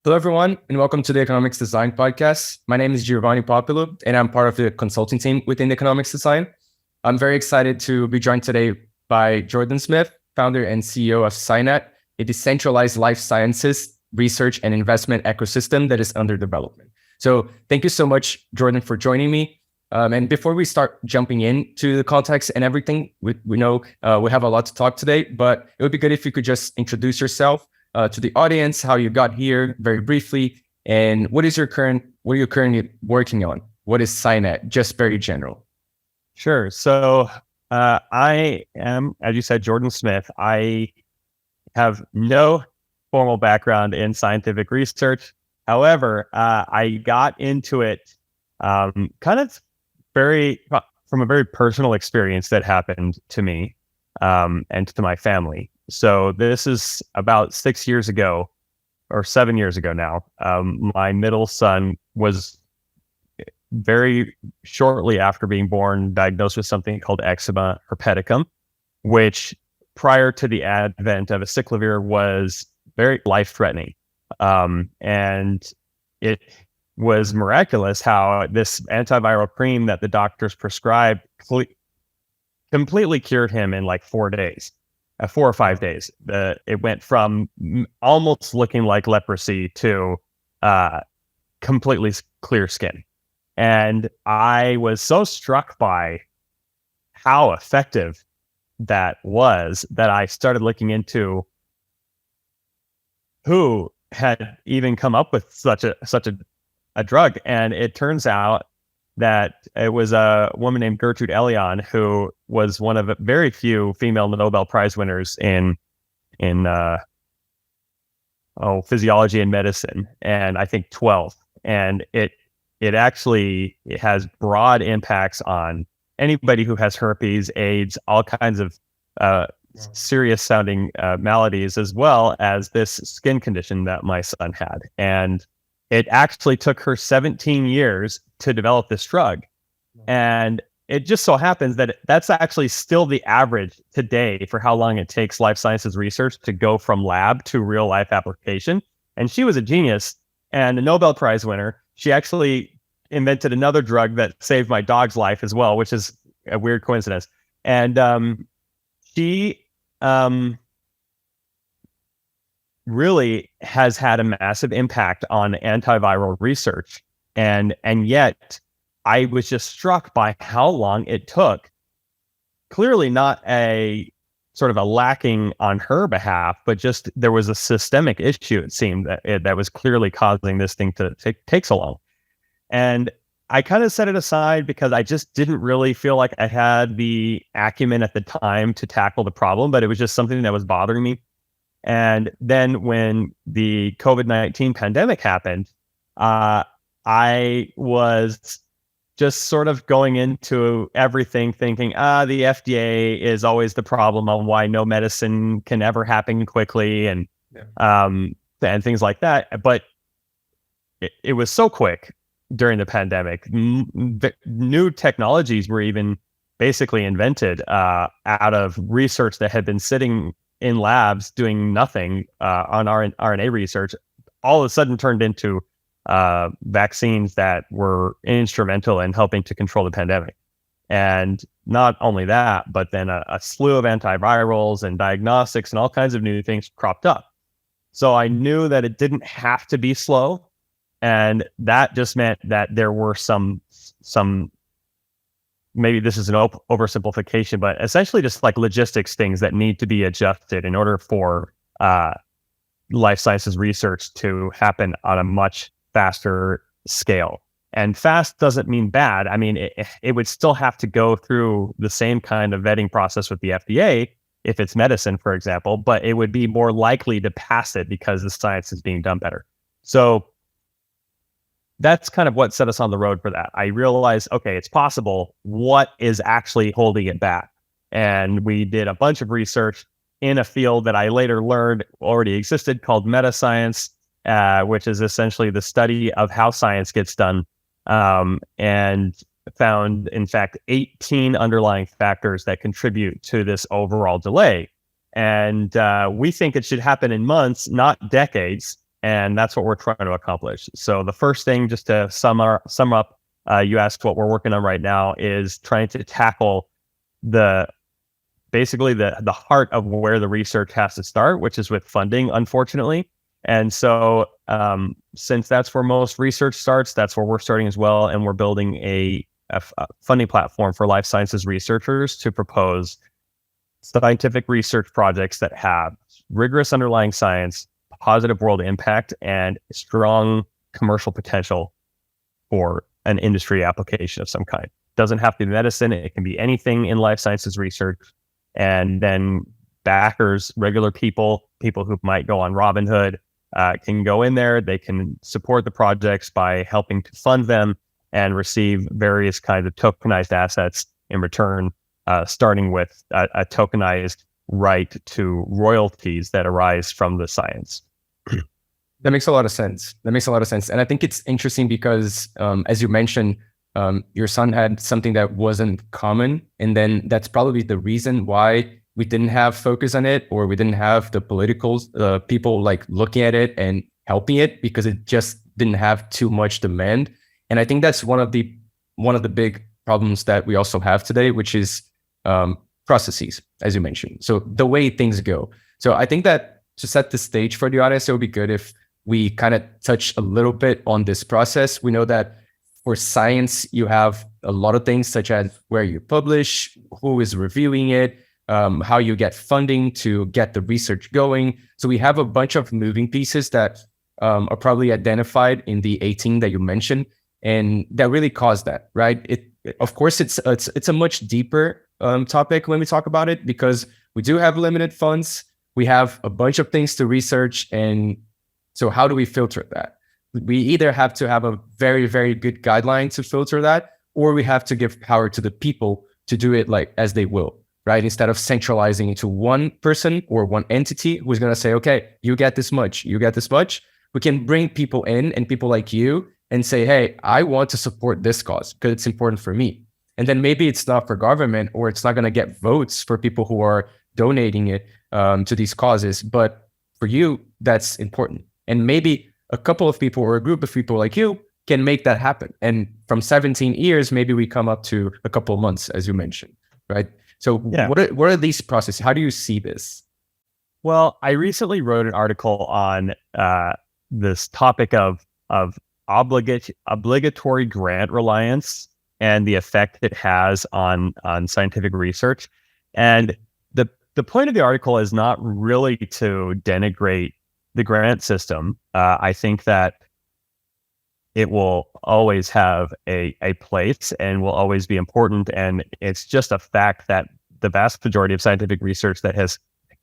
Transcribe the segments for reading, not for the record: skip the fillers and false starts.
Hello, everyone, and welcome to the Economics Design Podcast. My name is Giovanni Populo, and I'm part of the consulting team within Economics Design. I'm very excited to be joined today by Jordan Smith, founder and CEO of Scinet, a decentralized life sciences research and investment ecosystem that is under development. So thank you so much, Jordan, for joining me. And before we start jumping into the context and everything, we know we have a lot to talk today, but it would be good if you could just introduce yourself to the audience, how you got here very briefly, and what are you currently working on? What is Scinet? Just very general. Sure. So I am, as you said, Jordan Smith. I have no formal background in scientific research. However, I got into it kind of from a very personal experience that happened to me and to my family. So this is about 6 years ago or 7 years ago now. My middle son was very shortly after being born diagnosed with something called eczema herpeticum, which prior to the advent of acyclovir was very life-threatening. And it was miraculous how this antiviral cream that the doctors prescribed completely cured him in like 4 days. 4 or 5 days. It went from almost looking like leprosy to completely clear skin. And I was so struck by how effective that was that I started looking into who had even come up with such a drug. And it turns out that it was a woman named Gertrude Elion, who was one of very few female Nobel Prize winners in physiology and medicine, and I think 12. And it actually has broad impacts on anybody who has herpes, AIDS, all kinds of serious sounding maladies, as well as this skin condition that my son had. And it actually took her 17 years to develop this drug. And it just so happens that that's actually still the average today for how long it takes life sciences research to go from lab to real life application. And she was a genius and a Nobel Prize winner. She actually invented another drug that saved my dog's life as well, which is a weird coincidence. And she really has had a massive impact on antiviral research. And yet I was just struck by how long it took. Clearly not a sort of a lacking on her behalf, but just there was a systemic issue, it seemed, that was clearly causing this thing to take so long. And I kind of set it aside because I just didn't really feel like I had the acumen at the time to tackle the problem, but it was just something that was bothering me. And then when the COVID-19 pandemic happened, I was just sort of going into everything thinking, the FDA is always the problem on why no medicine can ever happen quickly and things like that. But it was so quick during the pandemic. New technologies were even basically invented out of research that had been sitting in labs doing nothing on RNA research, all of a sudden turned into vaccines that were instrumental in helping to control the pandemic. And not only that, but then a slew of antivirals and diagnostics and all kinds of new things cropped up. So I knew that it didn't have to be slow. And that just meant that there were some maybe this is an oversimplification, but essentially just like logistics things that need to be adjusted in order for life sciences research to happen on a much faster scale. And fast doesn't mean bad. I mean, it would still have to go through the same kind of vetting process with the FDA if it's medicine, for example, but it would be more likely to pass it because the science is being done better. So that's kind of what set us on the road for that. I realized, okay, it's possible. What is actually holding it back? And we did a bunch of research in a field that I later learned already existed called meta science, which is essentially the study of how science gets done, and found, in fact, 18 underlying factors that contribute to this overall delay. And we think it should happen in months, not decades. And that's what we're trying to accomplish. So the first thing, just to sum up, you asked what we're working on right now, is trying to tackle basically the heart of where the research has to start, which is with funding, unfortunately. And so since that's where most research starts, that's where we're starting as well. And we're building a funding platform for life sciences researchers to propose scientific research projects that have rigorous underlying science, positive world impact, and strong commercial potential for an industry application of some kind. Doesn't have to be medicine. It can be anything in life sciences research. And then backers, regular people who might go on Robinhood, can go in there. They can support the projects by helping to fund them and receive various kinds of tokenized assets in return, starting with a tokenized right to royalties that arise from the science. That makes a lot of sense. And I think it's interesting because, as you mentioned, your son had something that wasn't common. And then that's probably the reason why we didn't have focus on it, or we didn't have the political people like looking at it and helping it, because it just didn't have too much demand. And I think that's one of the big problems that we also have today, which is processes, as you mentioned. So the way things go. So I think that to set the stage for the audience, it would be good if we kind of touch a little bit on this process. We know that for science, you have a lot of things, such as where you publish, who is reviewing it, how you get funding to get the research going. So we have a bunch of moving pieces that are probably identified in the 18 that you mentioned, and that really caused that, right? Of course, it's a much deeper topic when we talk about it, because we do have limited funds. We have a bunch of things to research, and so how do we filter that? We either have to have a very, very good guideline to filter that, or we have to give power to the people to do it like as they will, right? Instead of centralizing into one person or one entity who's going to say, okay, you get this much, you get this much. We can bring people in, and people like you, and say, hey, I want to support this cause because it's important for me. And then maybe it's not for government, or it's not going to get votes for people who are donating it to these causes. But for you, that's important. And maybe a couple of people or a group of people like you can make that happen. And from 17 years, maybe we come up to a couple of months, as you mentioned, right? So yeah. What are these processes? How do you see this? Well, I recently wrote an article on this topic of obligatory grant reliance and the effect it has on scientific research. And the point of the article is not really to denigrate the grant system. I think that it will always have a place and will always be important. And it's just a fact that the vast majority of scientific research that has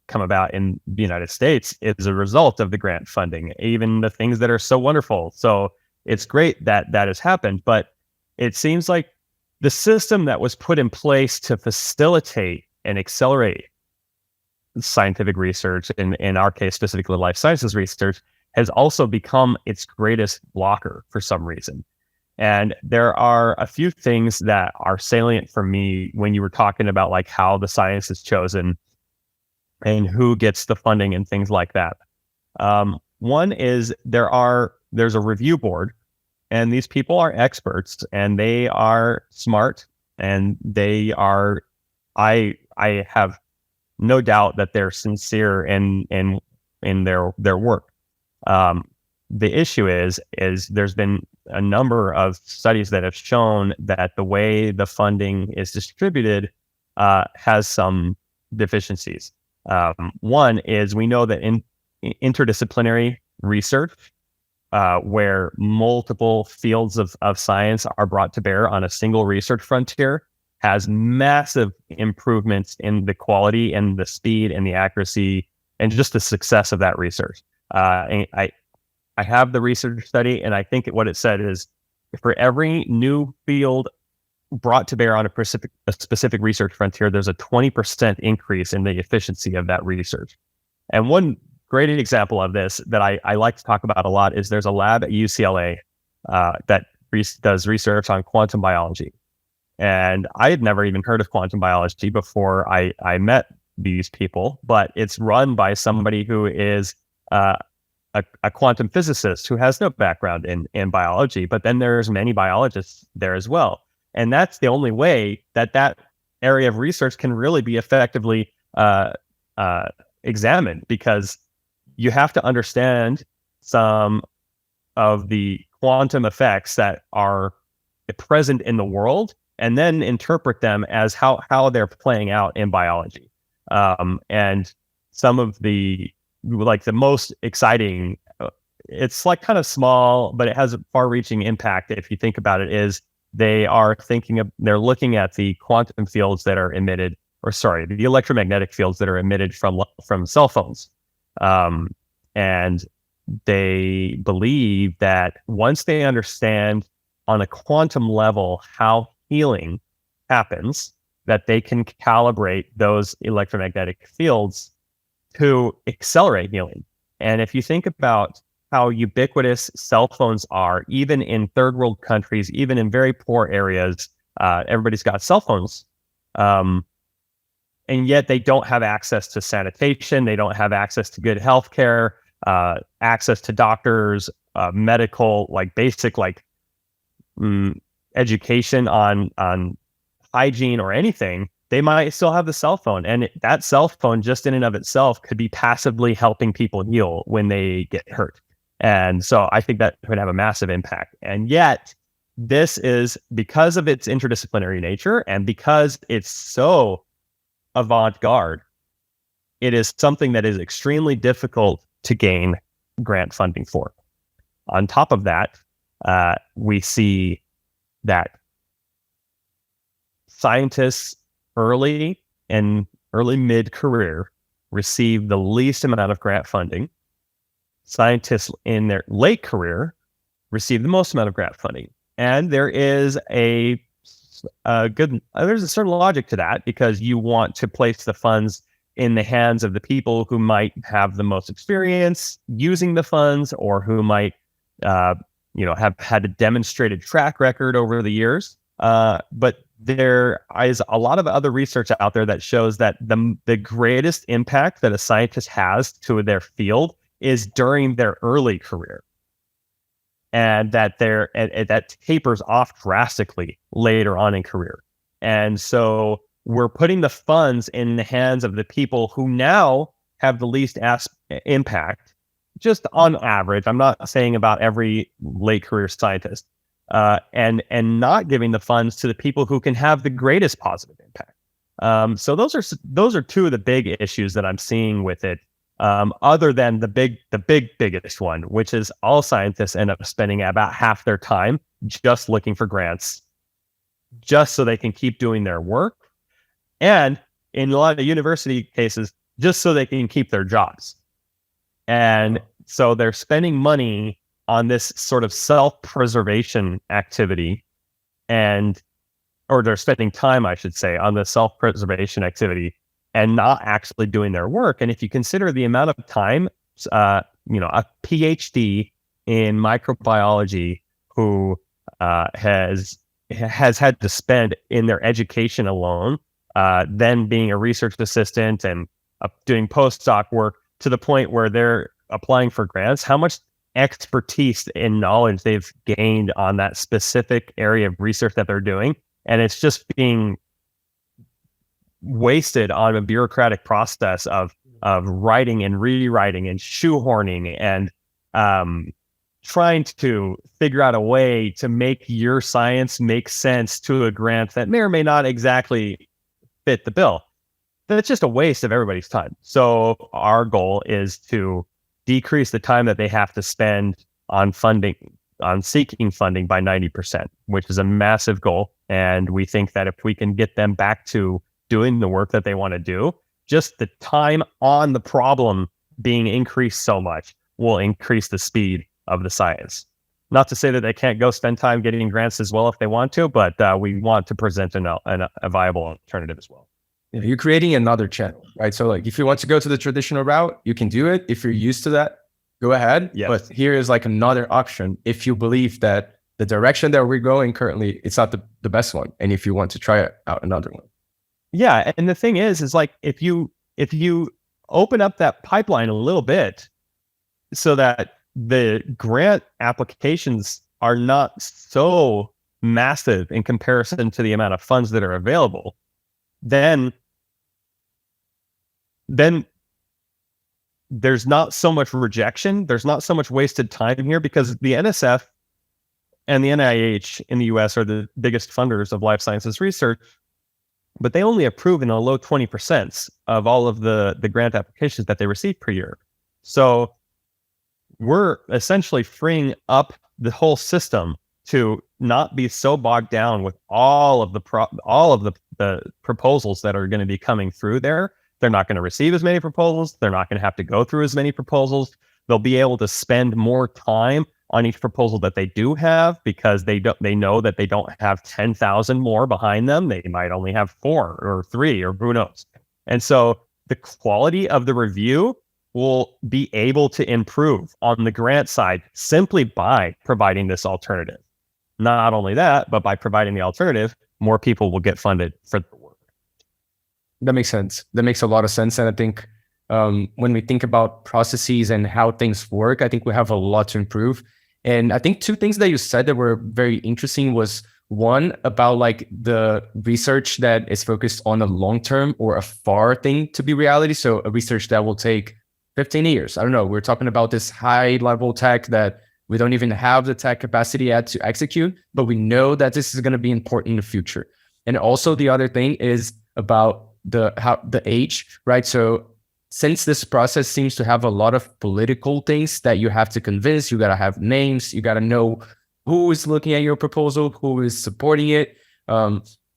come about in the United States is a result of the grant funding, even the things that are so wonderful. So it's great that that has happened, but it seems like the system that was put in place to facilitate and accelerate scientific research, in our case, specifically life sciences research, has also become its greatest blocker for some reason. And there are a few things that are salient for me when you were talking about like how the science is chosen and who gets the funding and things like that. One is there's a review board, and these people are experts, and they are smart, and they are, I have no doubt that they're sincere in their work. The issue is there's been a number of studies that have shown that the way the funding is distributed has some deficiencies. One is, we know that in interdisciplinary research, where multiple fields of science are brought to bear on a single research frontier, has massive improvements in the quality and the speed and the accuracy and just the success of that research. I have the research study, and I think what it said is, for every new field brought to bear on a specific research frontier, there's a 20% increase in the efficiency of that research. And one great example of this that I like to talk about a lot is there's a lab at UCLA that does research on quantum biology. And I had never even heard of quantum biology before I met these people, but it's run by somebody who is a a quantum physicist who has no background in biology, but then there's many biologists there as well. And that's the only way that area of research can really be effectively examined, because you have to understand some of the quantum effects that are present in the world, and then interpret them as how they're playing out in biology. And some of the most exciting, it's like kind of small, but it has a far-reaching impact if you think about it, is they're looking at the quantum fields that are emitted, the electromagnetic fields that are emitted from cell phones. And they believe that once they understand on a quantum level how healing happens, that they can calibrate those electromagnetic fields to accelerate healing. And if you think about how ubiquitous cell phones are, even in third world countries, even in very poor areas, everybody's got cell phones. And yet they don't have access to sanitation. They don't have access to good healthcare, access to doctors, medical, basic, education on hygiene or anything. They might still have the cell phone, and that cell phone just in and of itself could be passively helping people heal when they get hurt. And so I think that would have a massive impact. And yet this is, because of its interdisciplinary nature and because it's so avant-garde, it is something that is extremely difficult to gain grant funding for. On top of that, we see that scientists early mid-career receive the least amount of grant funding. Scientists in their late career receive the most amount of grant funding. And there is there's a certain logic to that, because you want to place the funds in the hands of the people who might have the most experience using the funds, or who might have had a demonstrated track record over the years. But there is a lot of other research out there that shows that the greatest impact that a scientist has to their field is during their early career, and that that tapers off drastically later on in career. And so we're putting the funds in the hands of the people who now have the least impact, just on average. I'm not saying about every late career scientist, and not giving the funds to the people who can have the greatest positive impact. So those are two of the big issues that I'm seeing with it. Other than the biggest one, which is all scientists end up spending about half their time just looking for grants, just so they can keep doing their work. And in a lot of university cases, just so they can keep their jobs. And so they're spending money on this sort of self-preservation activity, or they're spending time, I should say, on the self-preservation activity and not actually doing their work. And if you consider the amount of time, a PhD in microbiology who has had to spend in their education alone, then being a research assistant and doing postdoc work to the point where they're applying for grants, how much expertise and knowledge they've gained on that specific area of research that they're doing. And it's just being wasted on a bureaucratic process of writing and rewriting and shoehorning and trying to figure out a way to make your science make sense to a grant that may or may not exactly fit the bill. That's just a waste of everybody's time. So our goal is to decrease the time that they have to spend on seeking funding by 90%, which is a massive goal. And we think that if we can get them back to doing the work that they want to do, just the time on the problem being increased so much will increase the speed of the science. Not to say that they can't go spend time getting grants as well if they want to, but we want to present a viable alternative as well. You're creating another channel, right? So if you want to go to the traditional route, you can do it. If you're used to that, go ahead. Yes. But here is another option if you believe that the direction that we're going currently, it's not the best one. And if you want to try out another one. Yeah. And the thing is if you open up that pipeline a little bit, so that the grant applications are not so massive in comparison to the amount of funds that are available, then there's not so much rejection. There's not so much wasted time here, because the NSF and the NIH in the US are the biggest funders of life sciences research, but they only approve in the low 20% of all of the grant applications that they receive per year. So we're essentially freeing up the whole system to not be so bogged down with all of the proposals that are going to be coming through there. They're not going to receive as many proposals. They're not going to have to go through as many proposals. They'll be able to spend more time on each proposal that they do have, because they know that they don't have 10,000 more behind them. They might only have 4 or 3, or who knows. And so the quality of the review will be able to improve on the grant side simply by providing this alternative. Not only that, but by providing the alternative, more people will get funded for the work. That makes sense. That makes a lot of sense. And I think when we think about processes and how things work, I think we have a lot to improve. And I think 2 things that you said that were very interesting was, one, about like the research that is focused on a long-term or a far thing to be reality. So a research that will take 15 years. I don't know. We're talking about this high level tech that we don't even have the tech capacity yet to execute, but we know that this is going to be important in the future. And also the other thing is about the age, right? So since this process seems to have a lot of political things that you have to convince, you got to have names, you got to know who is looking at your proposal, who is supporting it.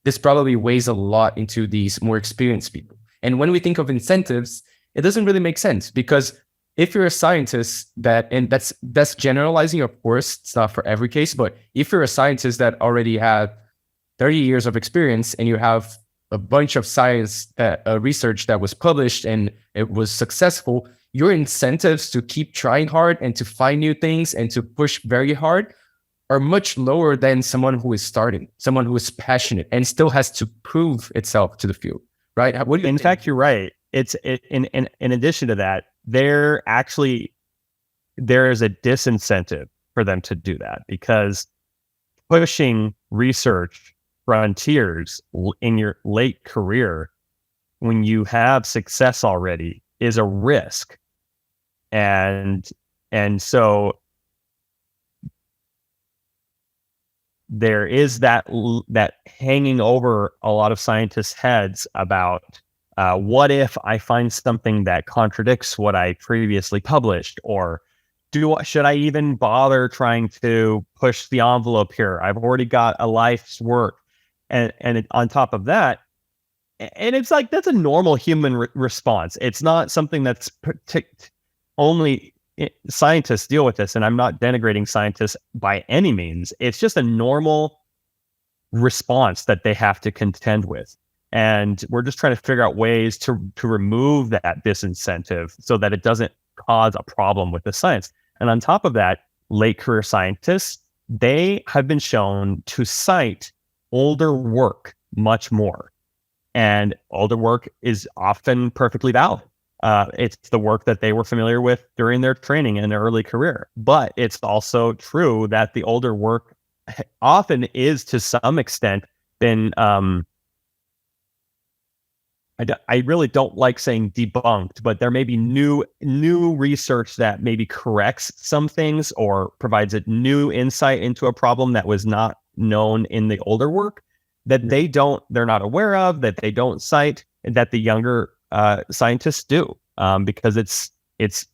This probably weighs a lot into these more experienced people. And when we think of incentives, it doesn't really make sense, because if you're a scientist and that's generalizing, of course, it's not for every case, but if you're a scientist that already had 30 years of experience and you have a bunch of science research that was published and it was successful, your incentives to keep trying hard and to find new things and to push very hard are much lower than someone who is starting, someone who is passionate and still has to prove itself to the field, right? What do you think? Fact, you're right. In addition to that, there is a disincentive for them to do that, because pushing research frontiers in your late career, when you have success already, is a risk. And so there is that hanging over a lot of scientists' heads about what if I find something that contradicts what I previously published, or should I even bother trying to push the envelope here? I've already got a life's work. And on top of that, and it's like, that's a normal human response. It's not something that's only scientists deal with this. And I'm not denigrating scientists by any means. It's just a normal response that they have to contend with. And we're just trying to figure out ways to remove that disincentive so that it doesn't cause a problem with the science. And on top of that, late career scientists, they have been shown to cite older work much more. And older work is often perfectly valid. It's the work that they were familiar with during their training in their early career. But it's also true that the older work often is, to some extent, been I really don't like saying debunked, but there may be new research that maybe corrects some things or provides a new insight into a problem that was not known in the older work, that they're not aware of, that they don't cite, that the younger scientists do, because it's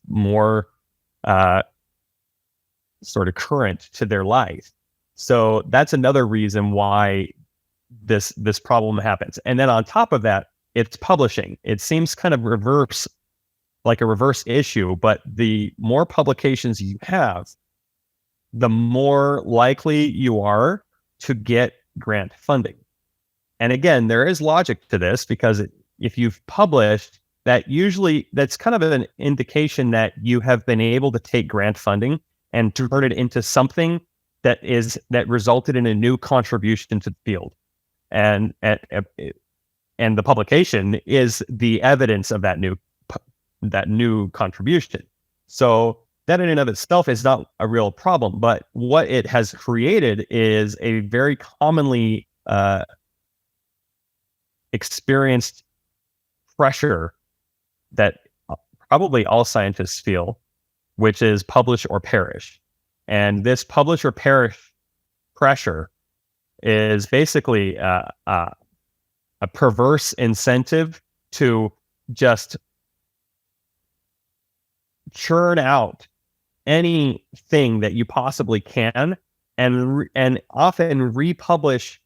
more sort of current to their life. So that's another reason why this problem happens. And then on top of that, it's publishing. It seems kind of like a reverse issue, but the more publications you have, the more likely you are to get grant funding. And again, there is logic to this, because if you've published, that's kind of an indication that you have been able to take grant funding and turn it into something that resulted in a new contribution to the field. And the publication is the evidence of that new contribution. So that in and of itself is not a real problem, but what it has created is a very commonly experienced pressure that probably all scientists feel, which is publish or perish. And this publish or perish pressure is basically a perverse incentive to just churn out anything that you possibly can, and often republish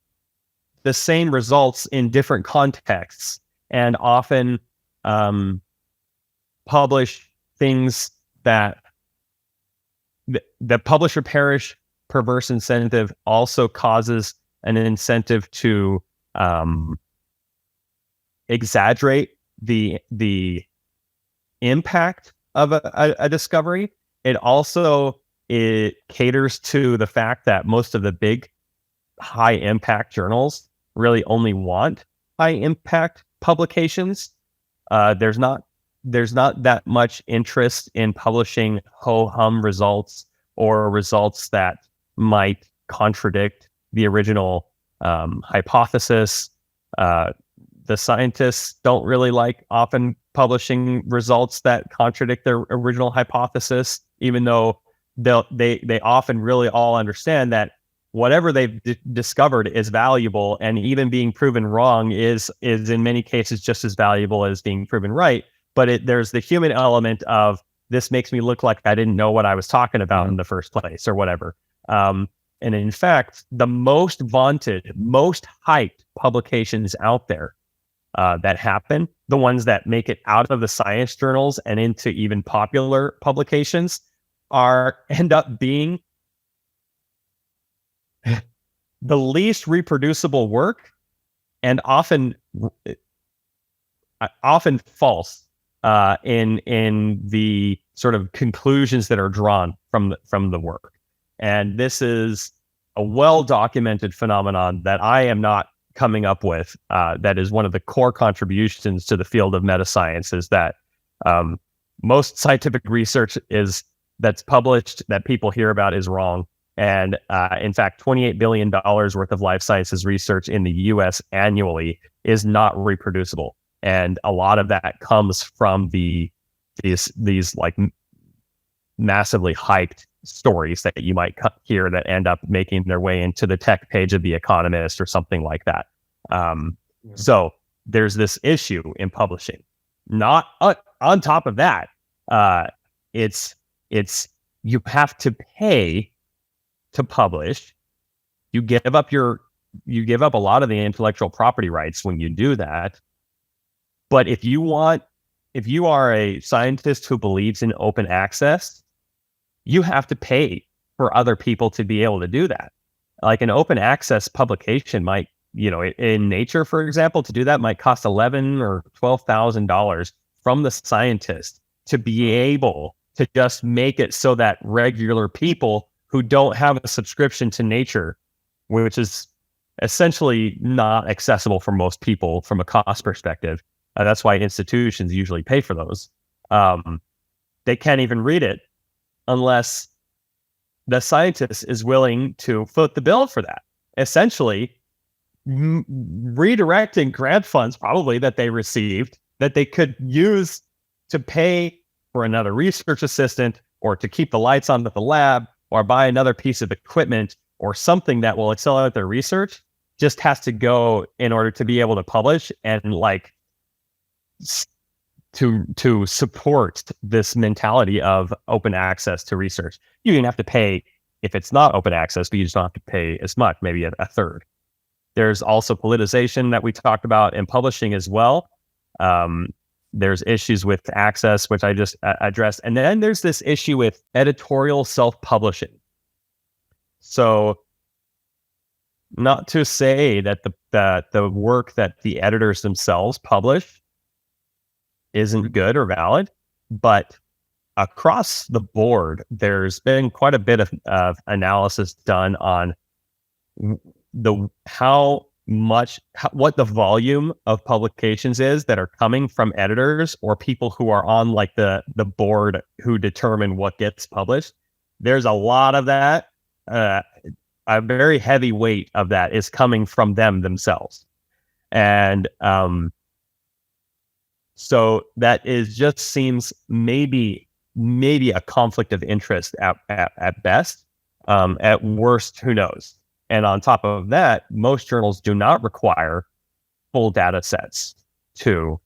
the same results in different contexts, and often publish things that the publish or perish perverse incentive also causes an incentive to exaggerate the impact of a discovery. It caters to the fact that most of the big high impact journals really only want high impact publications. There's not that much interest in publishing ho-hum results or results that might contradict the original hypothesis. The scientists don't really like often publishing results that contradict their original hypothesis, even though they often really all understand that whatever they've discovered is valuable, and even being proven wrong is in many cases just as valuable as being proven right. But there's the human element of, this makes me look like I didn't know what I was talking about in the first place, or whatever. And in fact, the most vaunted, most hyped publications out there that happen, the ones that make it out of the science journals and into even popular publications, end up being the least reproducible work, and often false in the sort of conclusions that are drawn from the work. And this is a well-documented phenomenon that I am not coming up with. That is one of the core contributions to the field of meta-science, is that most scientific research that's published that people hear about is wrong. And in fact, $28 billion worth of life sciences research in the US annually is not reproducible. And a lot of that comes from these like massively hyped stories that you might hear that end up making their way into the tech page of The Economist or something like that. So there's this issue in publishing. Not on top of that, it's you have to pay to publish. You give up a lot of the intellectual property rights when you do that. But if you are a scientist who believes in open access, you have to pay for other people to be able to do that. Like an open access publication might, in Nature, for example, to do that might cost $11,000 or $12,000 from the scientist to be able to just make it so that regular people who don't have a subscription to Nature, which is essentially not accessible for most people from a cost perspective. That's why institutions usually pay for those. They can't even read it unless the scientist is willing to foot the bill for that. Essentially, redirecting grant funds probably that they received that they could use to pay for another research assistant, or to keep the lights on at the lab, or buy another piece of equipment or something that will accelerate their research, just has to go in order to be able to publish and like to support this mentality of open access to research. You even have to pay if it's not open access, but you just don't have to pay as much, maybe a third. There's also politicization that we talked about in publishing as well. There's issues with access, which I just addressed. And then there's this issue with editorial self-publishing. So not to say that the work that the editors themselves publish isn't good or valid, but across the board, there's been quite a bit of analysis done on how what the volume of publications is that are coming from editors or people who are on like the board who determine what gets published. There's a lot of that. A very heavy weight of that is coming from them themselves. And so that is just seems maybe a conflict of interest at best. At worst, who knows? And on top of that, most journals do not require full data sets to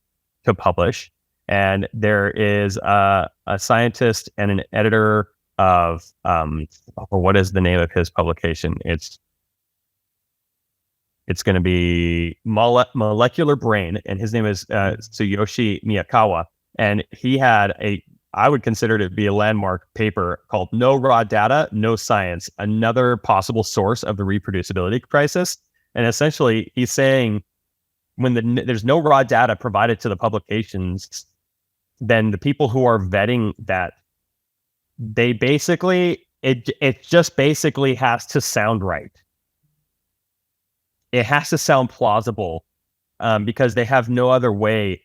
publish. And there is a scientist and an editor of what is the name of his publication? It's going to be Molecular Brain, and his name is Tsuyoshi Miyakawa. And he had I would consider it to be a landmark paper called No Raw Data, No Science, Another Possible Source of the Reproducibility Crisis. And essentially, he's saying when there's no raw data provided to the publications, then the people who are vetting that, they basically, it just basically has to sound right. It has to sound plausible because they have no other way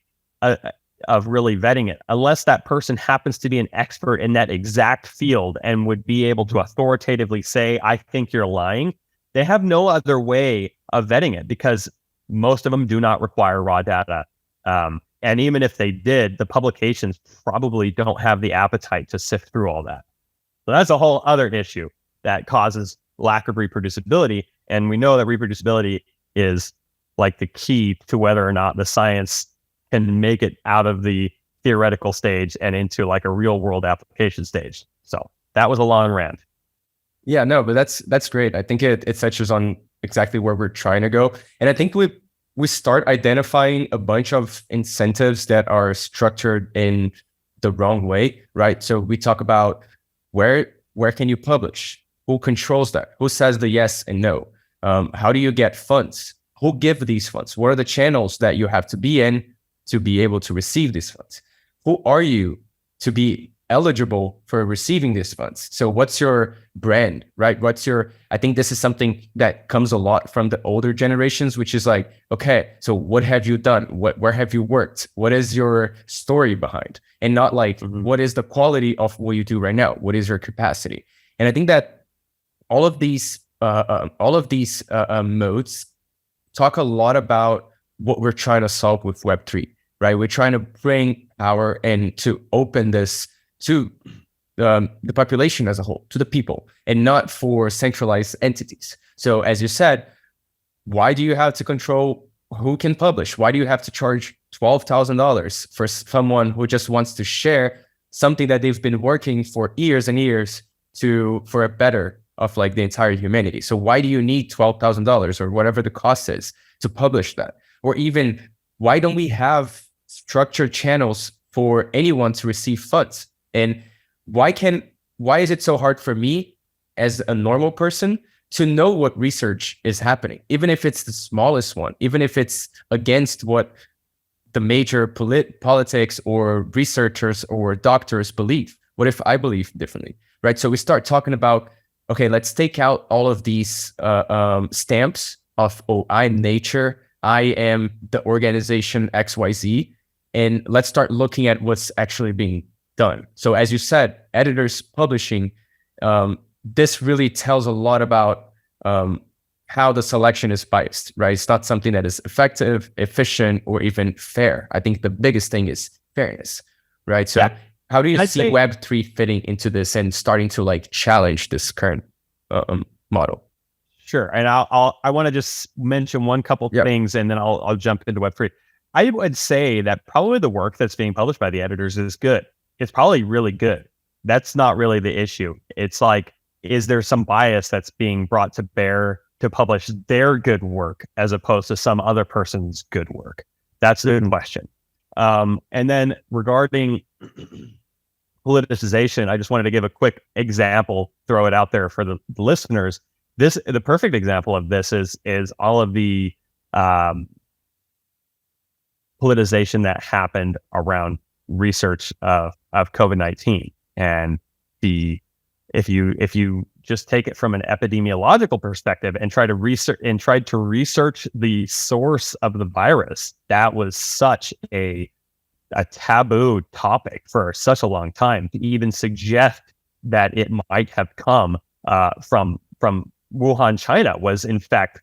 of really vetting it, unless that person happens to be an expert in that exact field and would be able to authoritatively say, I think you're lying. They have no other way of vetting it because most of them do not require raw data. And even if they did, the publications probably don't have the appetite to sift through all that. So that's a whole other issue that causes lack of reproducibility. And we know that reproducibility is like the key to whether or not the science can make it out of the theoretical stage and into like a real world application stage. So that was a long rant. Yeah, no, but that's great. I think it touches on exactly where we're trying to go. And I think we start identifying a bunch of incentives that are structured in the wrong way, right? So we talk about where can you publish? Who controls that? Who says the yes and no? How do you get funds? Who give these funds? What are the channels that you have to be in to be able to receive these funds? Who are you to be eligible for receiving these funds? So what's your brand, right? I think this is something that comes a lot from the older generations, which is like, okay, so what have you done? Where have you worked? What is your story behind? And not like, what is the quality of what you do right now? What is your capacity? And I think that all of these modes talk a lot about what we're trying to solve with Web3, right? We're trying to bring power and to open this to the population as a whole, to the people, and not for centralized entities. So as you said, why do you have to control who can publish? Why do you have to charge $12,000 for someone who just wants to share something that they've been working for years and years for a better of like the entire humanity? So why do you need $12,000 or whatever the cost is to publish that? Or even why don't we have structured channels for anyone to receive funds? And why is it so hard for me as a normal person to know what research is happening, even if it's the smallest one, even if it's against what the major politics or researchers or doctors believe? What if I believe differently, right? So we start talking about, okay, let's take out all of these stamps of, oh, I'm nature, I am the organization XYZ, and let's start looking at what's actually being done. So as you said, editors publishing, this really tells a lot about how the selection is biased, right? It's not something that is effective, efficient, or even fair. I think the biggest thing is fairness, right? So yeah. How do you see Web3 fitting into this and starting to like challenge this current model? Sure. And I want to just mention one couple things, and then I'll jump into Web3. I would say that probably the work that's being published by the editors is good. It's probably really good. That's not really the issue. It's like, is there some bias that's being brought to bear to publish their good work as opposed to some other person's good work? That's the question. And then regarding politicization, I just wanted to give a quick example, throw it out there for the listeners. The perfect example of this is all of the politicization that happened around research of COVID-19 and the if you just take it from an epidemiological perspective and try to research the source of the virus, that was such a taboo topic for such a long time. To even suggest that it might have come from Wuhan, China, was in fact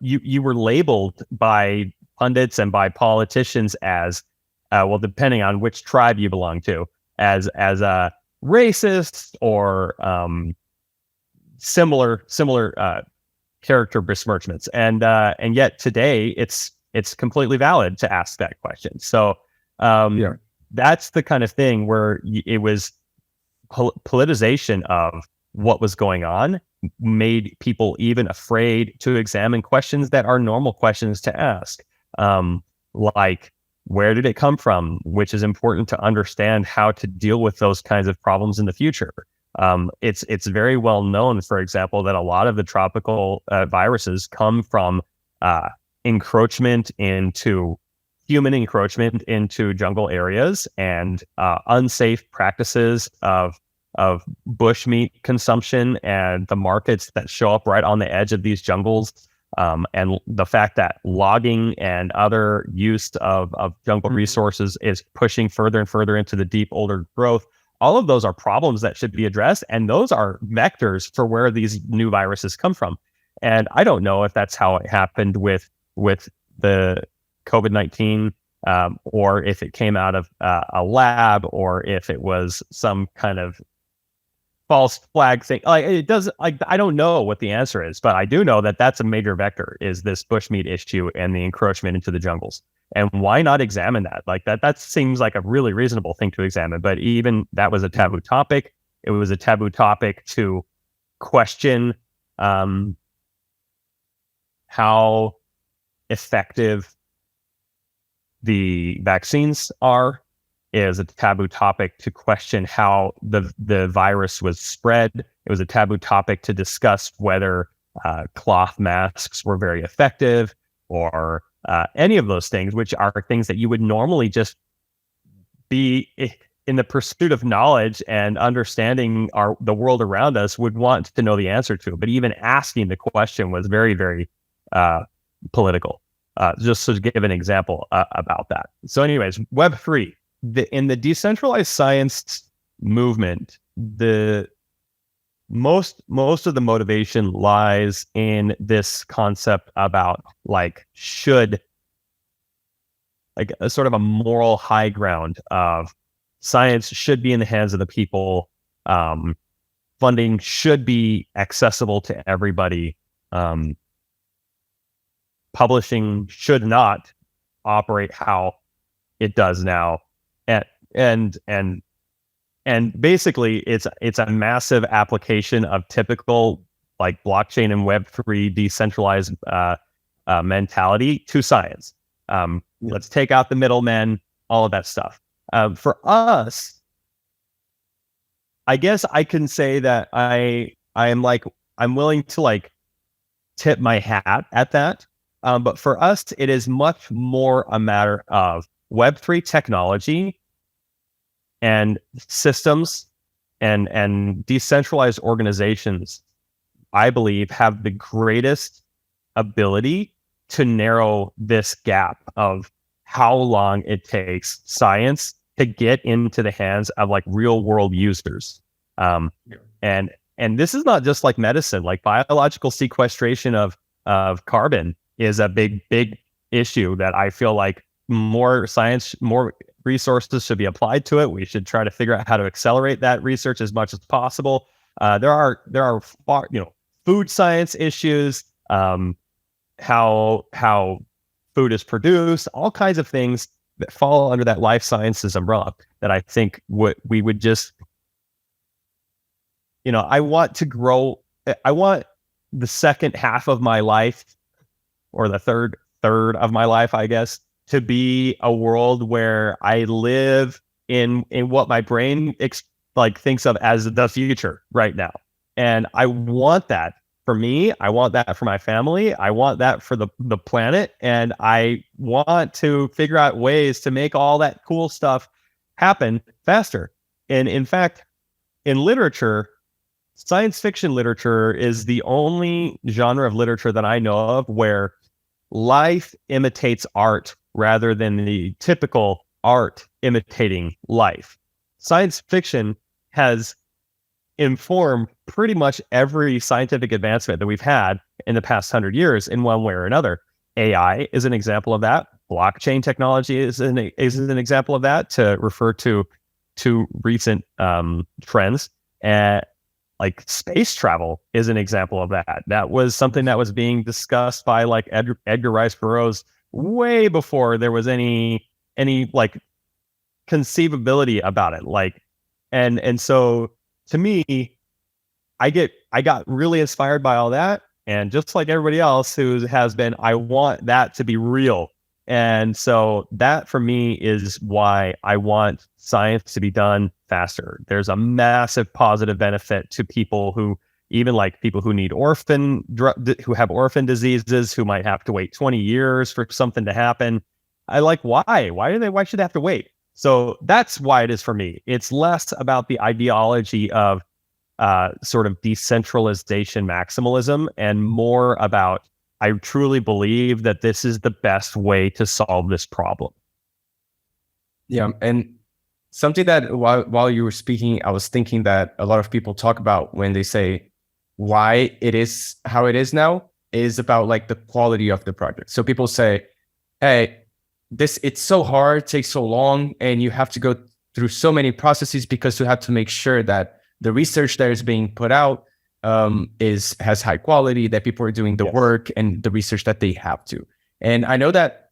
you were labeled by pundits and by politicians as well, depending on which tribe you belong to, as a racist or similar character besmirchments, and yet today it's completely valid to ask that question. So that's the kind of thing where it was politicization of what was going on made people even afraid to examine questions that are normal questions to ask, like where did it come from, which is important to understand how to deal with those kinds of problems in the future. It's very well known, for example, that a lot of the tropical viruses come from human encroachment into jungle areas and unsafe practices of bushmeat consumption and the markets that show up right on the edge of these jungles, and the fact that logging and other use of jungle resources is pushing further and further into the deep older growth. All of those are problems that should be addressed, and those are vectors for where these new viruses come from. And I don't know if that's how it happened with the COVID-19, or if it came out of a lab, or if it was some kind of false flag thing. I don't know what the answer is, but I do know that that's a major vector, is this bushmeat issue and the encroachment into the jungles. And why not examine that? That seems like a really reasonable thing to examine. But even that was a taboo topic. It was a taboo topic to question how effective the vaccines are. It was a taboo topic to question how the virus was spread. It was a taboo topic to discuss whether cloth masks were very effective, or any of those things, which are things that you would normally just be in the pursuit of knowledge and understanding the world around us would want to know the answer to. But even asking the question was very, very political. Just to give an example about that. So anyways, Web3. In the decentralized science movement, the most of the motivation lies in this concept about a sort of a moral high ground of science should be in the hands of the people. Funding should be accessible to everybody. Publishing should not operate how it does now. And basically it's a massive application of typical blockchain and Web3 decentralized mentality to science. Let's take out the middlemen, all of that stuff. For us, I guess I can say that I'm willing to tip my hat at that. But for us, it is much more a matter of Web3 technology and systems and decentralized organizations, I believe, have the greatest ability to narrow this gap of how long it takes science to get into the hands of real world users. And this is not just medicine. Biological sequestration of carbon is a big issue that I feel more resources should be applied to it. We should try to figure out how to accelerate that research as much as possible. There are food science issues, how food is produced, all kinds of things that fall under that life sciences umbrella that I think we would just, I want the second half of my life, or the third of my life, I guess, to be a world where I live in what my brain thinks of as the future right now. And I want that for me. I want that for my family. I want that for the planet. And I want to figure out ways to make all that cool stuff happen faster. And in fact, in literature, science fiction literature is the only genre of literature that I know of where life imitates art rather than the typical art imitating life. Science fiction has informed pretty much every scientific advancement that we've had in the past 100 years in one way or another. AI is an example of that. Blockchain technology is an example of that, to refer to recent trends. And like space travel is an example of that. That was something that was being discussed by like Edgar Rice Burroughs way before there was any like conceivability about it. Like, and so to me, I got really inspired by all that. And just like everybody else who has been, I want that to be real. And so that for me is why I want science to be done faster. There's a massive positive benefit to people who, even like people who need who have orphan diseases, who might have to wait 20 years for something to happen. I like, why should they have to wait? So that's why it is for me. It's less about the ideology of sort of decentralization maximalism, and more about, I truly believe that this is the best way to solve this problem. Yeah, and something that while you were speaking, I was thinking that a lot of people talk about when they say why it is how it is now is about like the quality of the project. So people say, hey, it's so hard, takes so long, and you have to go through so many processes because you have to make sure that the research that is being put out has high quality, that people are doing the work and the research that they have to. And I know that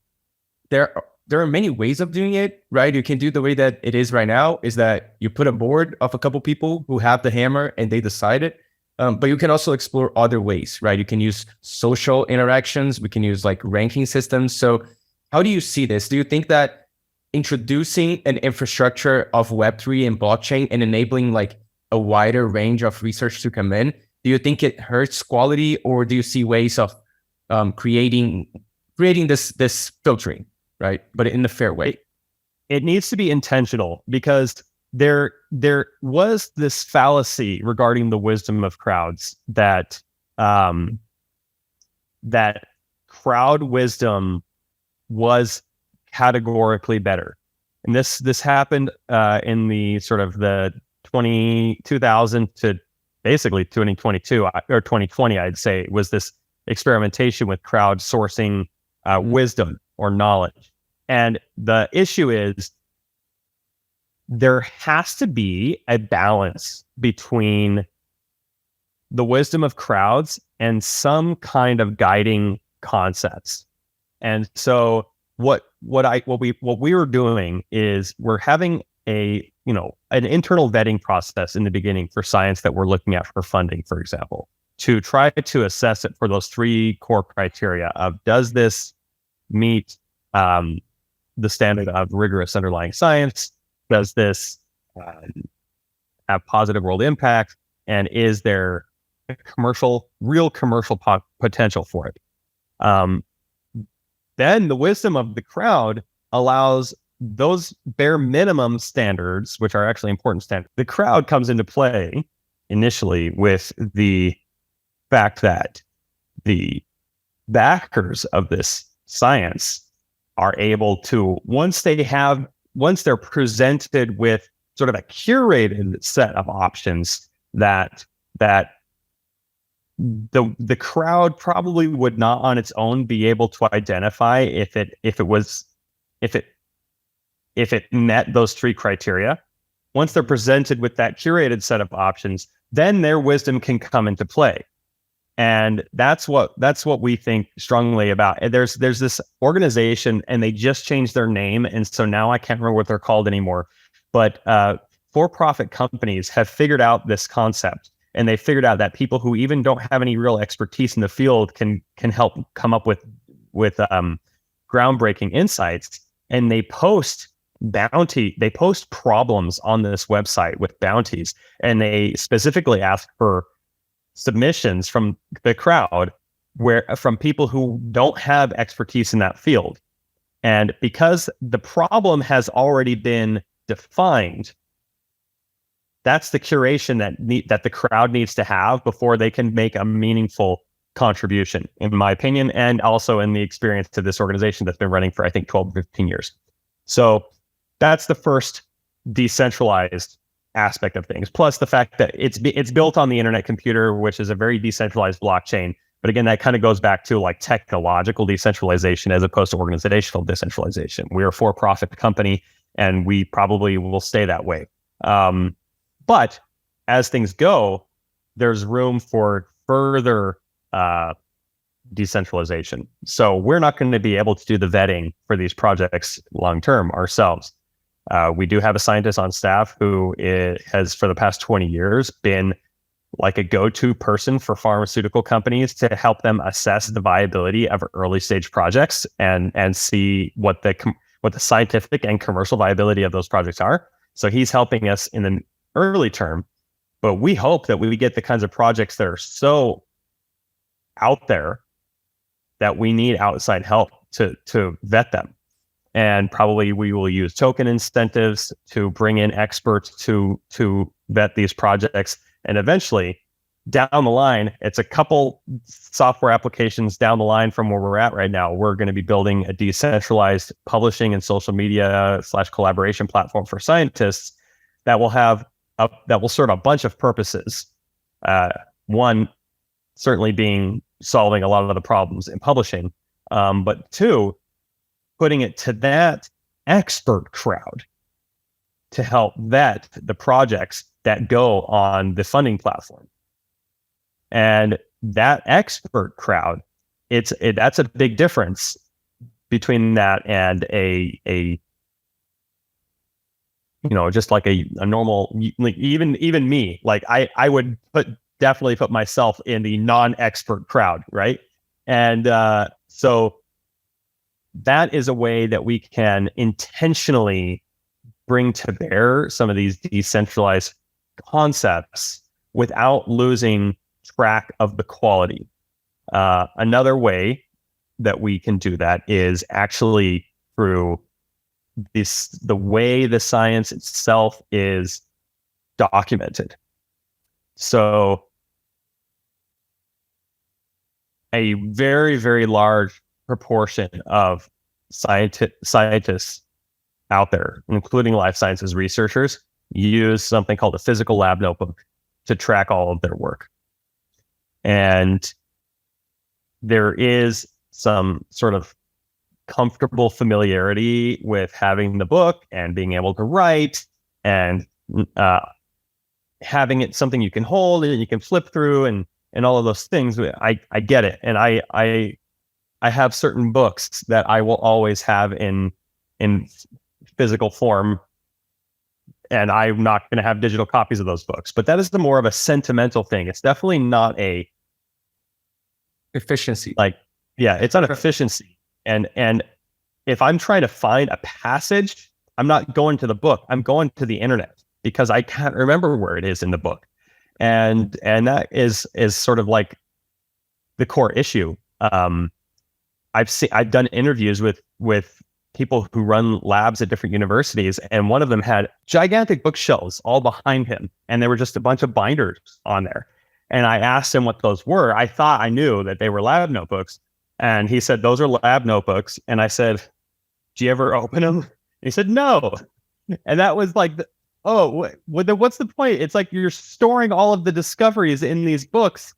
there are many ways of doing it, right? You can do the way that it is right now, is that you put a board of a couple people who have the hammer and they decide it. But you can also explore other ways, right? You can use social interactions. We can use like ranking systems. So how do you see this? Do you think that introducing an infrastructure of Web3 and blockchain and enabling like a wider range of research to come in, do you think it hurts quality, or do you see ways of creating this filtering, right? But in a fair way. It needs to be intentional, because there was this fallacy regarding the wisdom of crowds that that crowd wisdom was categorically better. And this happened in the sort of the 2000 to basically 2022 or 2020, I'd say, was this experimentation with crowdsourcing wisdom or knowledge. And the issue is there has to be a balance between the wisdom of crowds and some kind of guiding concepts. And so what we were doing is we're having an internal vetting process in the beginning for science that we're looking at for funding, for example, to try to assess it for those three core criteria of, does this meet the standard of rigorous underlying science? Does this have positive world impact? And is there real commercial potential for it? Then the wisdom of the crowd allows those bare minimum standards, which are actually important standards. The crowd comes into play initially with the fact that the backers of this science are able to, once they're presented with sort of a curated set of options that the crowd probably would not on its own be able to identify if it met those three criteria. Once they're presented with that curated set of options, then their wisdom can come into play. And that's what we think strongly about. There's this organization, and they just changed their name, and so now I can't remember what they're called anymore. But for-profit companies have figured out this concept, and they figured out that people who even don't have any real expertise in the field can help come up with groundbreaking insights. And they post problems on this website with bounties, and they specifically ask for submissions from the crowd, from people who don't have expertise in that field. And because the problem has already been defined, that's the curation that the crowd needs to have before they can make a meaningful contribution, in my opinion, and also in the experience of this organization that's been running for, I think, 12, 15 years. So that's the first decentralized aspect of things. Plus the fact that it's built on the internet computer, which is a very decentralized blockchain. But again, that kind of goes back to like technological decentralization as opposed to organizational decentralization. We're a for-profit company, and we probably will stay that way. But as things go, there's room for further decentralization. So we're not going to be able to do the vetting for these projects long term ourselves. We do have a scientist on staff who has, for the past 20 years, been like a go-to person for pharmaceutical companies to help them assess the viability of early stage projects and see what the scientific and commercial viability of those projects are. So he's helping us in the early term, but we hope that we get the kinds of projects that are so out there that we need outside help to vet them. And probably we will use token incentives to bring in experts to vet these projects. And eventually, down the line, it's a couple software applications down the line from where we're at right now. We're going to be building a decentralized publishing and social media / collaboration platform for scientists that will serve a bunch of purposes. One, certainly being solving a lot of the problems in publishing, but two, putting it to that expert crowd to help vet the projects that go on the funding platform. And that expert crowd, that's a big difference between that and a just like a normal, like even me, like I would definitely put myself in the non-expert crowd, right? And so that is a way that we can intentionally bring to bear some of these decentralized concepts without losing track of the quality. Another way that we can do that is actually through the way the science itself is documented. So a very, very large proportion of scientists out there, including life sciences researchers, use something called a physical lab notebook to track all of their work. And there is some sort of comfortable familiarity with having the book and being able to write and having it something you can hold and you can flip through and all of those things. I get it. And I have certain books that I will always have in physical form, and I'm not going to have digital copies of those books. But that is the more of a sentimental thing. It's definitely not a efficiency. It's not efficiency. And if I'm trying to find a passage, I'm not going to the book. I'm going to the internet because I can't remember where it is in the book. And that is sort of like the core issue. I've done interviews with people who run labs at different universities, and one of them had gigantic bookshelves all behind him, and there were just a bunch of binders on there. And I asked him what those were. I thought I knew that they were lab notebooks, and he said, "Those are lab notebooks." And I said, "Do you ever open them?" And he said, "No." And that was like, what's the point? It's like you're storing all of the discoveries in these books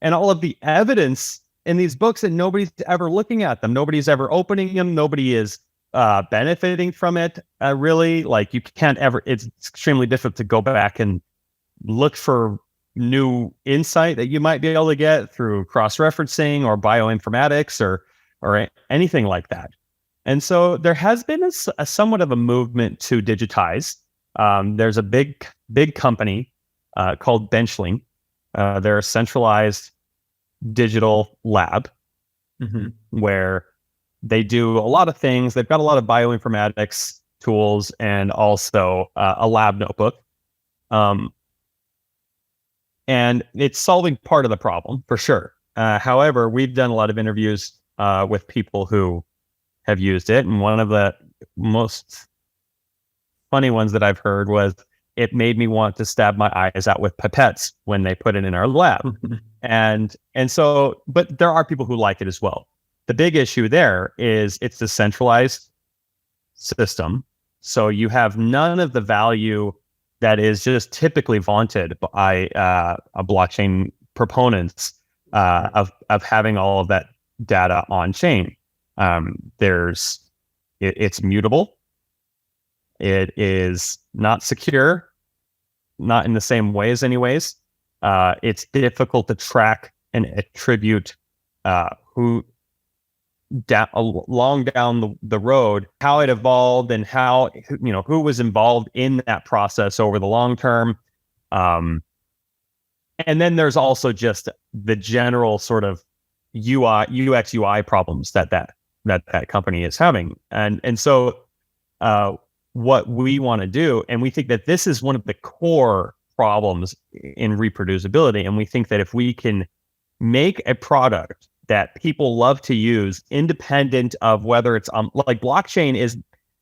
and all of the evidence in these books, and nobody's ever looking at them. Nobody's ever opening them. Nobody is benefiting from it. Really, like you can't ever. It's extremely difficult to go back and look for new insight that you might be able to get through cross-referencing or bioinformatics or anything like that. And so there has been a somewhat of a movement to digitize. There's a big company called Benchling. They're a centralized digital lab where they do a lot of things. They've got a lot of bioinformatics tools and also a lab notebook. And it's solving part of the problem for sure. However, we've done a lot of interviews with people who have used it. And one of the most funny ones that I've heard was it made me want to stab my eyes out with pipettes when they put it in our lab. And so, but there are people who like it as well. The big issue there is it's a centralized system. So you have none of the value that is just typically vaunted by a blockchain proponents of having all of that data on chain. It's mutable. It is not secure, not in the same ways anyways. It's difficult to track and attribute along down the road, how it evolved and how, who was involved in that process over the long term. And then there's also just the general sort of UX UI problems that company is having. And so what we want to do, and we think that this is one of the core problems in reproducibility. And we think that if we can make a product that people love to use, independent of whether it's like blockchain is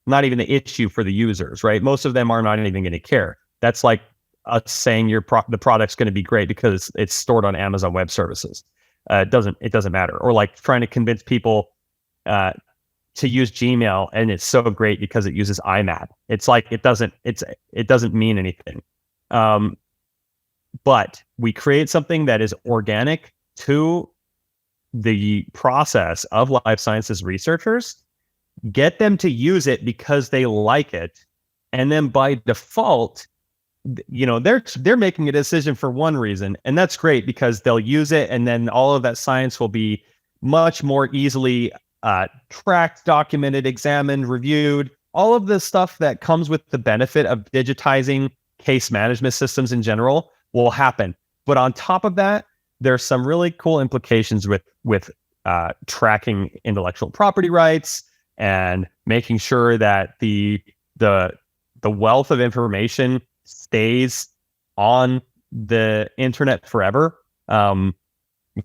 not even the issue for the users, right? Most of them are not even going to care. That's like us saying the product's going to be great because it's stored on Amazon Web Services. It doesn't matter. Or like trying to convince people to use Gmail, and it's so great because it uses IMAP. It's like it doesn't mean anything. But we create something that is organic to the process of life sciences researchers, get them to use it because they like it, and then by default, they're making a decision for one reason, and that's great because they'll use it, and then all of that science will be much more easily tracked, documented, examined, reviewed. All of the stuff that comes with the benefit of digitizing case management systems in general will happen. But on top of that, there's some really cool implications with tracking intellectual property rights and making sure that the wealth of information stays on the internet forever. The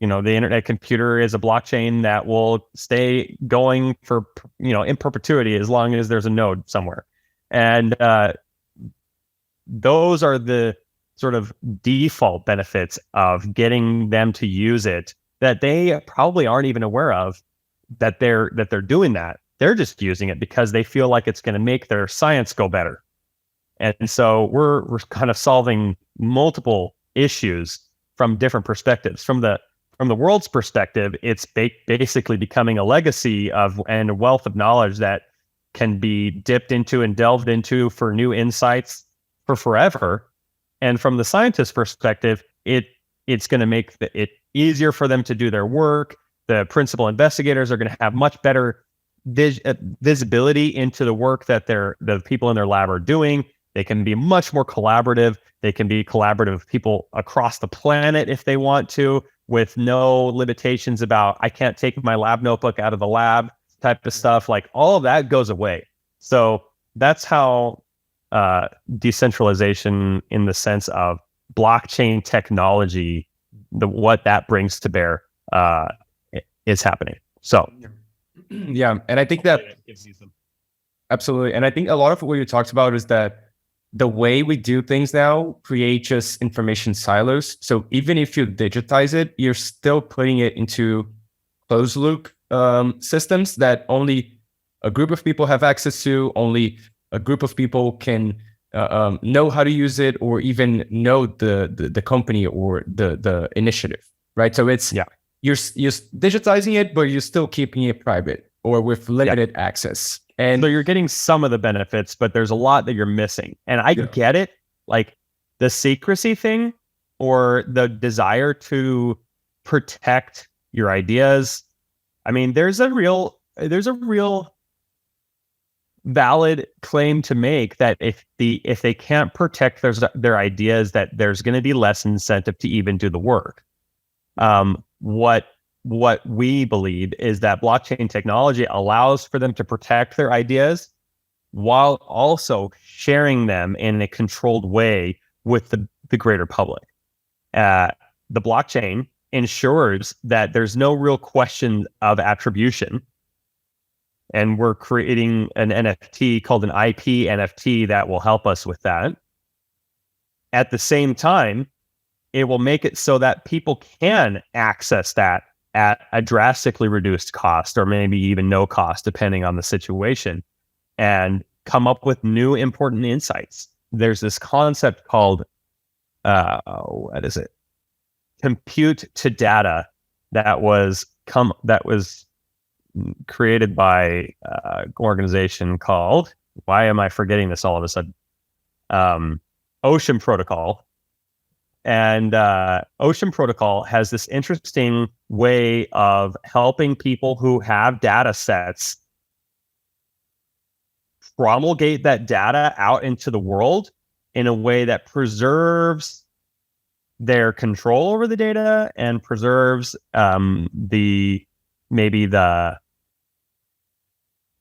internet computer is a blockchain that will stay going for in perpetuity as long as there's a node somewhere, and those are the sort of default benefits of getting them to use it that they probably aren't even aware of that they're doing that. They're just using it because they feel like it's going to make their science go better. And so we're kind of solving multiple issues from different perspectives. From the world's perspective, it's basically becoming a legacy and a wealth of knowledge that can be dipped into and delved into for new insights for forever. And from the scientist's perspective, it's going to make it easier for them to do their work. The principal investigators are going to have much better visibility into the work that the people in their lab are doing. They can be much more collaborative. They can be collaborative with people across the planet if they want to, with no limitations about, I can't take my lab notebook out of the lab type of stuff. Like all of that goes away. So that's how decentralization in the sense of blockchain technology, what that brings to bear is happening. So yeah, and I think that absolutely, and I think a lot of what you talked about is that the way we do things now create just information silos. So even if you digitize it, you're still putting it into closed loop systems that only a group of people have access to, only a group of people can know how to use it, or even know the company or the initiative, right? So it's you're digitizing it, but you're still keeping it private or with limited access. And so you're getting some of the benefits, but there's a lot that you're missing. And I get it, like the secrecy thing or the desire to protect your ideas. I mean, there's a real valid claim to make that if they can't protect their ideas, that there's going to be less incentive to even do the work. What we believe is that blockchain technology allows for them to protect their ideas while also sharing them in a controlled way with the greater public. The blockchain ensures that there's no real question of attribution. And we're creating an NFT called an IP NFT that will help us with that. at the same time, it will make it so that people can access that at a drastically reduced cost, or maybe even no cost, depending on the situation, and come up with new important insights. There's this concept called, what is it? Compute to data that was created by an organization called, why am I forgetting this all of a sudden? Ocean Protocol. And Ocean Protocol has this interesting way of helping people who have data sets promulgate that data out into the world in a way that preserves their control over the data and preserves the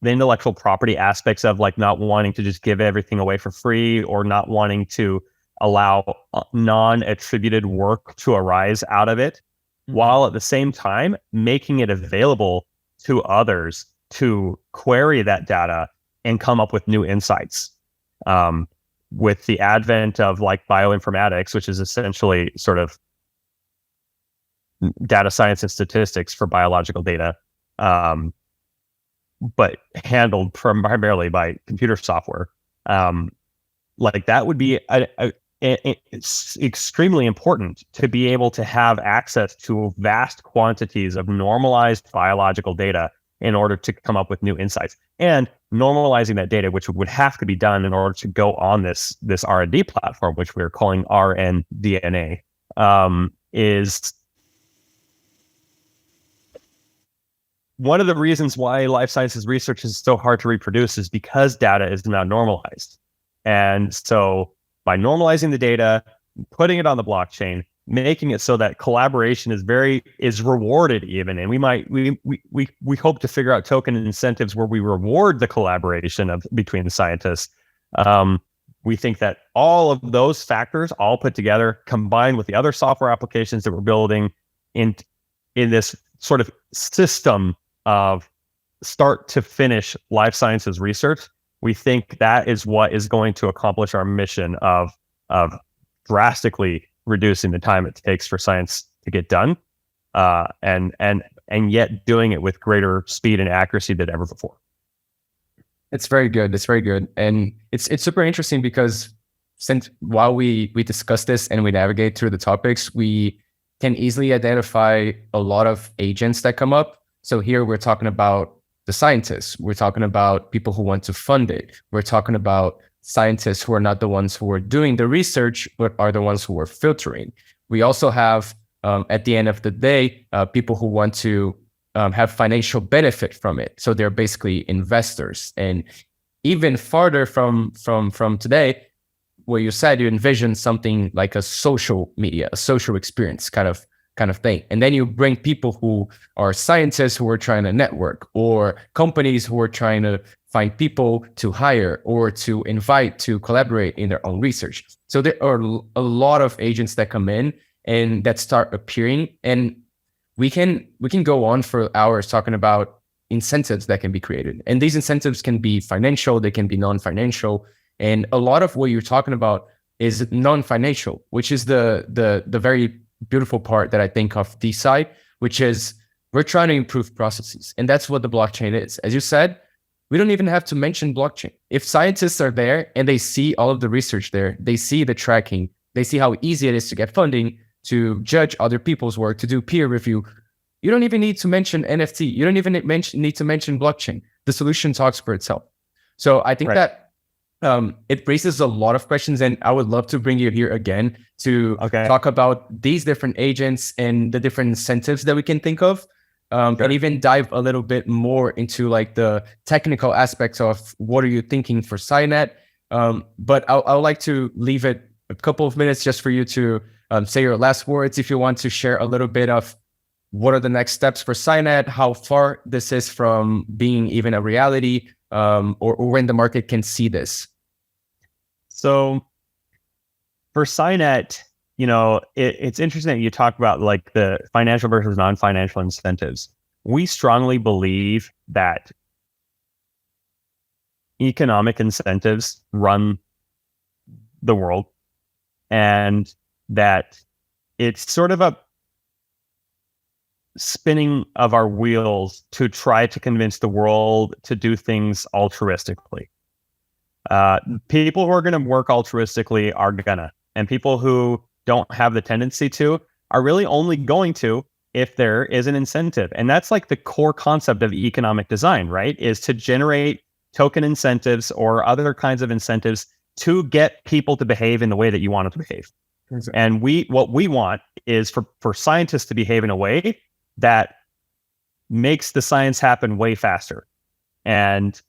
intellectual property aspects of, like, not wanting to just give everything away for free, or not wanting to allow non-attributed work to arise out of it, while at the same time making it available to others to query that data and come up with new insights. With the advent of, like, bioinformatics, which is essentially sort of data science and statistics for biological data, but handled primarily by computer software, like, that would be it's extremely important to be able to have access to vast quantities of normalized biological data in order to come up with new insights. And normalizing that data, which would have to be done in order to go on this R&D platform, which we're calling RNDNA, is one of the reasons why life sciences research is so hard to reproduce, is because data is not normalized. And so by normalizing the data, putting it on the blockchain, making it so that collaboration is rewarded even, and we hope to figure out token incentives where we reward the collaboration between the scientists. We think that all of those factors, all put together, combined with the other software applications that we're building in this sort of system of start to finish life sciences research, we think that is what is going to accomplish our mission of drastically reducing the time it takes for science to get done, and yet doing it with greater speed and accuracy than ever before. It's very good. It's very good. And it's super interesting because while we discuss this and we navigate through the topics, we can easily identify a lot of agents that come up. So here we're talking about the scientists. We're talking about people who want to fund it. We're talking about scientists who are not the ones who are doing the research, but are the ones who are filtering. We also have, at the end of the day, people who want to have financial benefit from it. So they're basically investors. And even farther from today, where you said you envision something like a social media, a social experience kind of thing. And then you bring people who are scientists who are trying to network, or companies who are trying to find people to hire or to invite to collaborate in their own research. So there are a lot of agents that come in and that start appearing. And we can go on for hours talking about incentives that can be created. And these incentives can be financial, they can be non-financial. And a lot of what you're talking about is non-financial, which is the very beautiful part that I think of DeSci, which is we're trying to improve processes. And that's what the blockchain is. As you said, we don't even have to mention blockchain. If scientists are there and they see all of the research there, they see the tracking, they see how easy it is to get funding, to judge other people's work, to do peer review, you don't even need to mention NFT. You don't even need to mention blockchain. The solution talks for itself. So I think that it raises a lot of questions, and I would love to bring you here again to talk about these different agents and the different incentives that we can think of, and even dive a little bit more into like the technical aspects of what are you thinking for Scinet. But I would like to leave it a couple of minutes just for you to say your last words, if you want to share a little bit of what are the next steps for Scinet, how far this is from being even a reality, or when the market can see this. So for Scinet, it's interesting that you talk about like the financial versus non-financial incentives. We strongly believe that economic incentives run the world, and that it's sort of a spinning of our wheels to try to convince the world to do things altruistically. People who are going to work altruistically are gonna, and people who don't have the tendency to are really only going to if there is an incentive. And that's like the core concept of economic design, right? Is to generate token incentives or other kinds of incentives to get people to behave in the way that you want them to behave. Exactly. And what we want is for scientists to behave in a way that makes the science happen way faster. And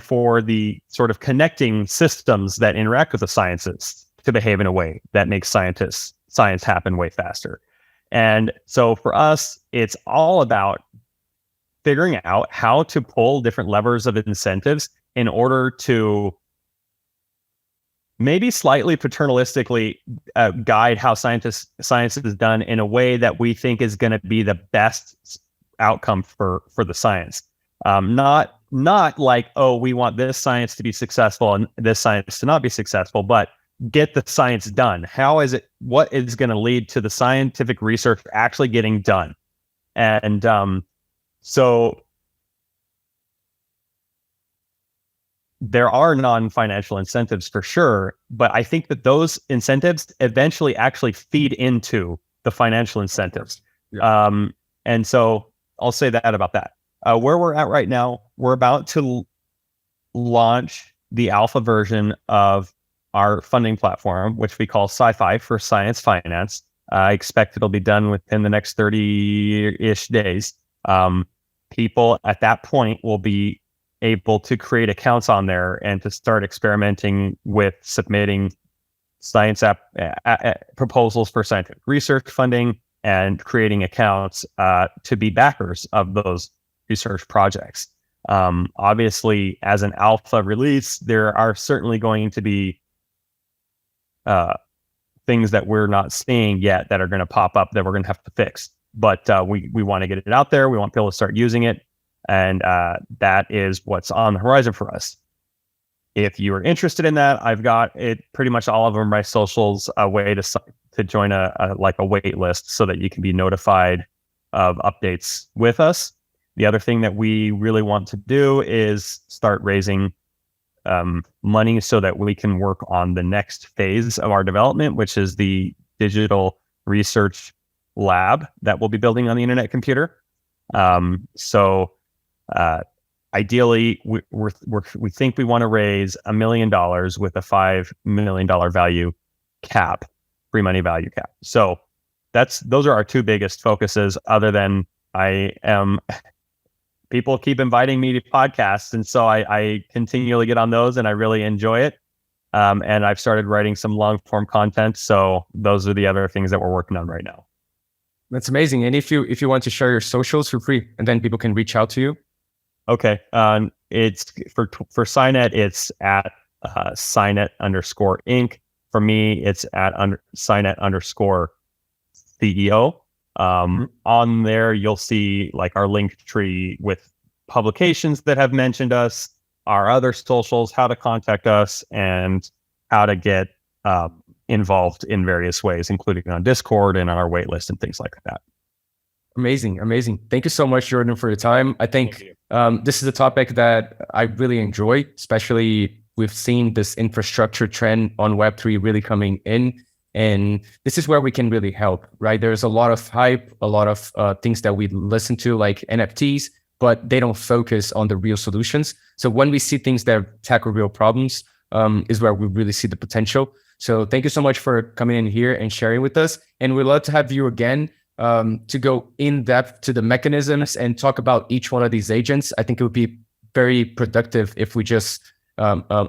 for the sort of connecting systems that interact with the sciences to behave in a way that makes science happen way faster. And so for us, it's all about figuring out how to pull different levers of incentives in order to maybe slightly paternalistically guide how science is done in a way that we think is going to be the best outcome for the science. Not like, oh, we want this science to be successful and this science to not be successful, but get the science done. What is going to lead to the scientific research actually getting done? And so there are non-financial incentives for sure, but I think that those incentives eventually actually feed into the financial incentives. Yeah. And so I'll say that about that. Where we're at right now, we're about to launch the alpha version of our funding platform, which we call Sci-Fi for Science Finance. I expect it'll be done within the next 30-ish days. People at that point will be able to create accounts on there and to start experimenting with submitting science proposals for scientific research funding and creating accounts to be backers of those research projects. Obviously, as an alpha release, there are certainly going to be things that we're not seeing yet that are going to pop up that we're going to have to fix. But we want to get it out there. We want people to start using it. And that is what's on the horizon for us. If you are interested in that, I've got it pretty much all over my socials, a way to join a wait list so that you can be notified of updates with us. The other thing that we really want to do is start raising money so that we can work on the next phase of our development, which is the digital research lab that we'll be building on the internet computer. Ideally, we think we want to raise $1 million with a $5 million value cap, free money value cap. So those are our two biggest focuses. Other than people keep inviting me to podcasts, and so I continually get on those, and I really enjoy it. And I've started writing some long form content. So those are the other things that we're working on right now. That's amazing. And if you want to share your socials, feel free, and then people can reach out to you. Okay. It's for Scinet, it's at Scinet _Inc. For me, it's at Scinet _CEO. On there, you'll see like our link tree with publications that have mentioned us, our other socials, how to contact us, and how to get involved in various ways, including on Discord and on our waitlist and things like that. Amazing. Thank you so much, Jordan, for your time. I think this is a topic that I really enjoy, especially we've seen this infrastructure trend on Web3 really coming in. And this is where we can really help, right? There's a lot of hype, a lot of things that we listen to, like NFTs, but they don't focus on the real solutions. So when we see things that tackle real problems, is where we really see the potential. So thank you so much for coming in here and sharing with us. And we'd love to have you again to go in depth to the mechanisms and talk about each one of these agents. I think it would be very productive if we just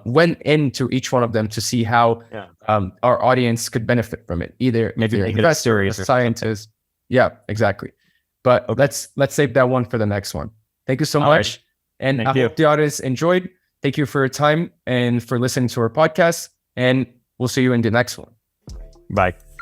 went into each one of them to see how our audience could benefit from it. Either maybe investors, scientists. Yeah, exactly. But let's save that one for the next one. Thank you so much. Right. And I hope the audience enjoyed. Thank you for your time and for listening to our podcast. And we'll see you in the next one. Bye.